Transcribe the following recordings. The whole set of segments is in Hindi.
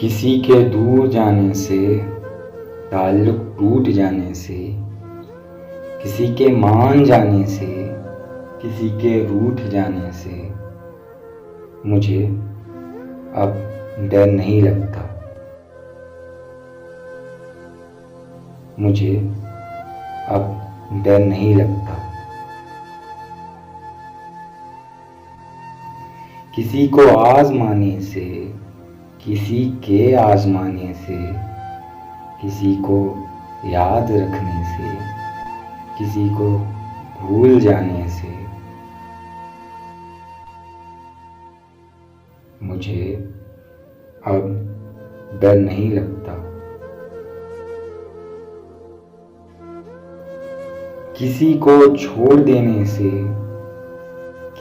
किसी के दूर जाने से, ताल्लुक टूट जाने से, किसी के मान जाने से, किसी के रूठ जाने से मुझे अब डर नहीं लगता। मुझे अब डर नहीं लगता। किसी को आजमाने से, किसी के आजमाने से, किसी को याद रखने से, किसी को भूल जाने से मुझे अब डर नहीं लगता। किसी को छोड़ देने से,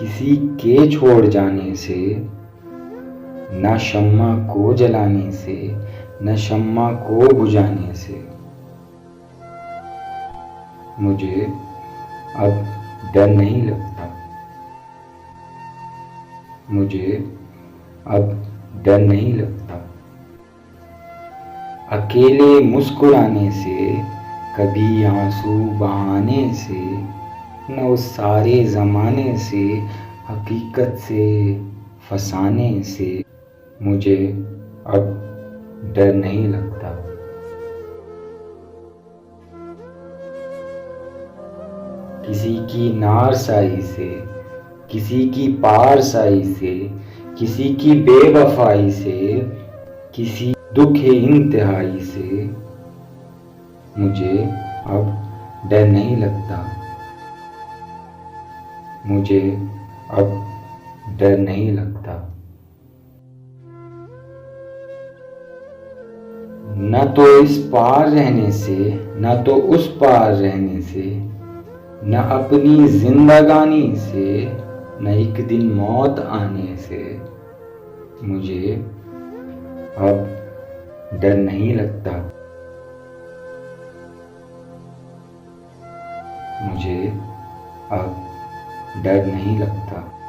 किसी के छोड़ जाने से, न शम्मा को जलाने से, न शम्मा को बुझाने से मुझे अब डर नहीं लगता। मुझे अब डर नहीं लगता। अकेले मुस्कुराने से, कभी आंसू बहाने से, न उस सारे ज़माने से, हकीकत से फसाने से मुझे अब डर नहीं लगता। किसी की नारसाई से, किसी की पारसाई से, किसी की बेवफाई से, किसी दुख इंतहाई से मुझे अब डर नहीं लगता। मुझे अब डर नहीं लगता। न तो इस पार रहने से, न तो उस पार रहने से, न अपनी जिंदगानी से, न एक दिन मौत आने से मुझे अब डर नहीं लगता। मुझे अब डर नहीं लगता।